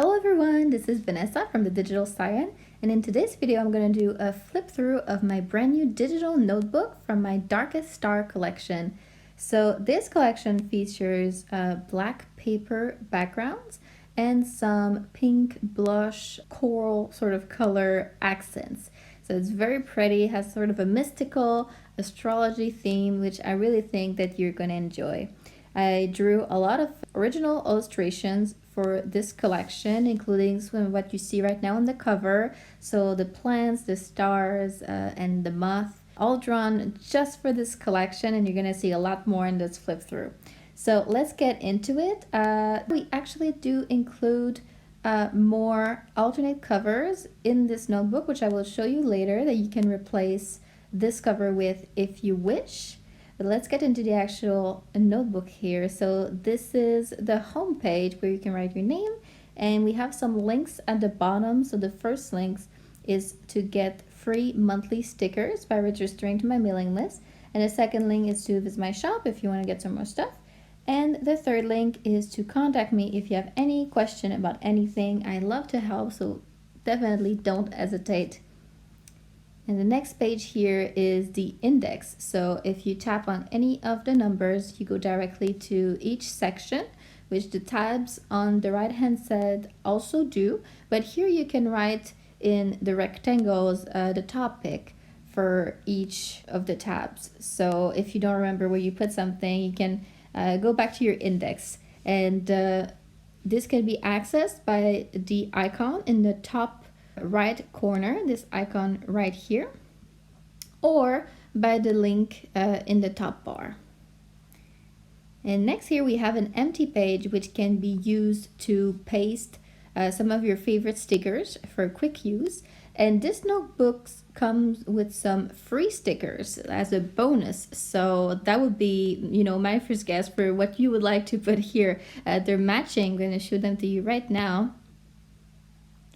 Hello everyone, this is Vanessa from the Digital Siren, and in today's video I'm going to do a flip through of my brand new digital notebook from my Darkest Star collection. So this collection features black paper backgrounds and some pink blush coral sort of color accents. So it's very pretty, has sort of a mystical astrology theme, which I really think that you're going to enjoy. I drew a lot of original illustrations for this collection, including some of what you see right now on the cover. So the plants, the stars, and the moth, all drawn just for this collection, and you're gonna see a lot more in this flip through. So let's get into it. We actually do include more alternate covers in this notebook, which I will show you later, that you can replace this cover with if you wish. But let's get into the actual notebook here. So this is the home page where you can write your name, and we have some links at the bottom. So the first link is to get free monthly stickers by registering to my mailing list, and the second link is to visit my shop if you want to get some more stuff, and the third link is to contact me if you have any question about anything. I love to help, so definitely don't hesitate. And the next page here is the index. So if you tap on any of the numbers, you go directly to each section, which the tabs on the right hand side also do. But here you can write in the rectangles the topic for each of the tabs. So if you don't remember where you put something, you can go back to your index. And this can be accessed by the icon in the top right corner, this icon right here, or by the link in the top bar. And next here we have an empty page which can be used to paste some of your favorite stickers for quick use. And this notebook comes with some free stickers as a bonus. So that would be, my first guess for what you would like to put here. They're matching. I'm going to show them to you right now.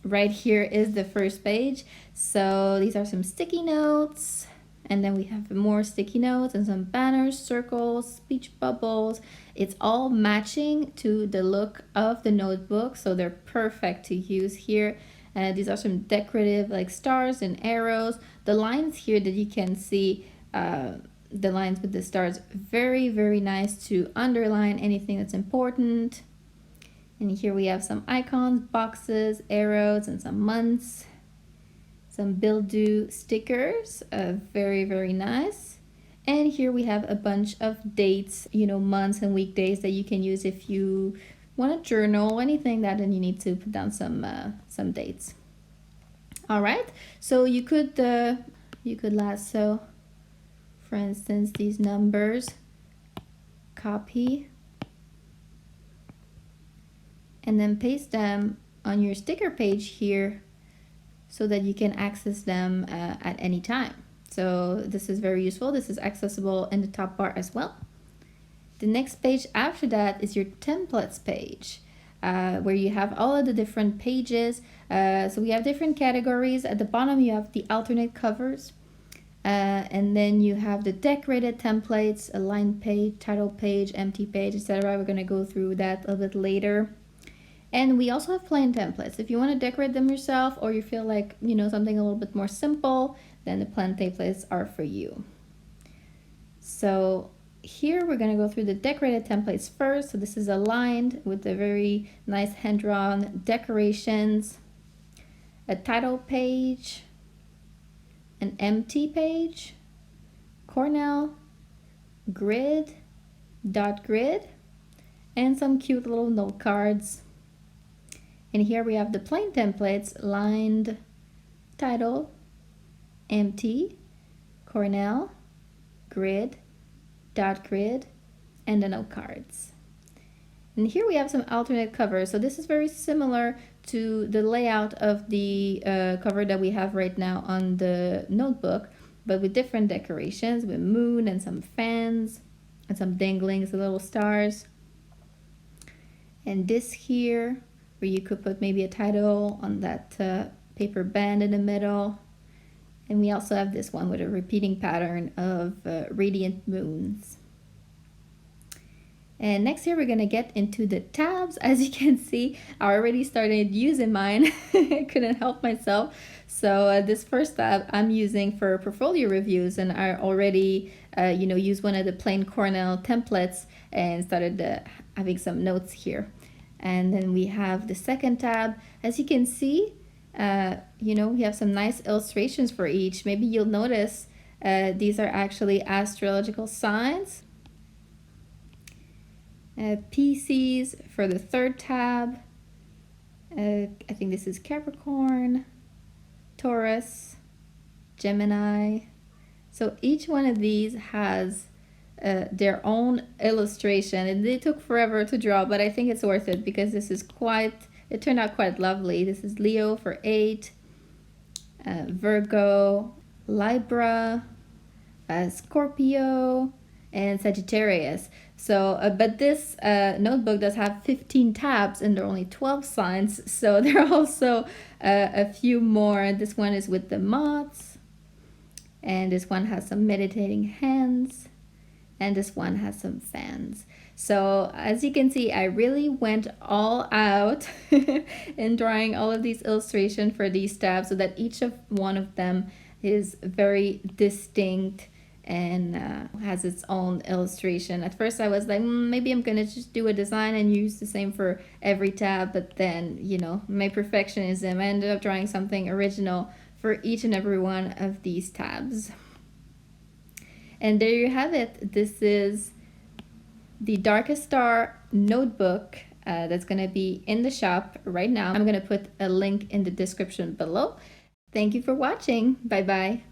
Right here is the first page. So these are some sticky notes, and then we have more sticky notes and some banners, circles, speech bubbles. It's all matching to the look of the notebook, so they're perfect to use here. These are some decorative like stars and arrows. The lines here that you can see, the lines with the stars, very, very nice to underline anything that's important. And here we have some icons, boxes, arrows, and some months. Some Bill Do stickers, very, very nice. And here we have a bunch of dates, months and weekdays that you can use if you want to journal, anything that, and you need to put down some dates. All right, so you could lasso, for instance, these numbers, copy, and then paste them on your sticker page here so that you can access them at any time. So this is very useful. This is accessible in the top bar as well. The next page after that is your templates page, where you have all of the different pages. So we have different categories. At the bottom you have the alternate covers, and then you have the decorated templates, a line page, title page, empty page, etc. We're going to go through that a little bit later. And we also have plain templates. If you want to decorate them yourself, or you feel like, something a little bit more simple, then the plain templates are for you. So here we're going to go through the decorated templates first. So this is aligned with the very nice hand-drawn decorations, a title page, an empty page, Cornell, grid, dot grid, and some cute little note cards. And here we have the plain templates, lined, title, empty, Cornell, grid, dot grid, and the note cards. And here we have some alternate covers. So this is very similar to the layout of the cover that we have right now on the notebook, but with different decorations, with moon and some fans and some danglings, little stars. And this here, where you could put maybe a title on that paper band in the middle. And we also have this one with a repeating pattern of radiant moons. And next here we're gonna get into the tabs. As you can see, I already started using mine. I couldn't help myself. So this first tab I'm using for portfolio reviews, and I already used one of the plain Cornell templates and started having some notes here. And then we have the second tab. As you can see, we have some nice illustrations for each. Maybe you'll notice these are actually astrological signs. Pisces for the third tab. I think this is Capricorn, Taurus, Gemini. So each one of these has their own illustration, and they took forever to draw, but I think it's worth it because this is it turned out quite lovely. This is Leo for 8, Virgo, Libra, Scorpio, and Sagittarius. So, but this notebook does have 15 tabs and there are only 12 signs. So there are also a few more. This one is with the moths, and this one has some meditating hands, and this one has some fans. So as you can see, I really went all out in drawing all of these illustrations for these tabs so that each one of them is very distinct and has its own illustration. At first I was like, maybe I'm gonna just do a design and use the same for every tab, but then my perfectionism, I ended up drawing something original for each and every one of these tabs. And there you have it. This is the Darkest Star notebook that's gonna be in the shop right now. I'm gonna put a link in the description below. Thank you for watching. Bye bye.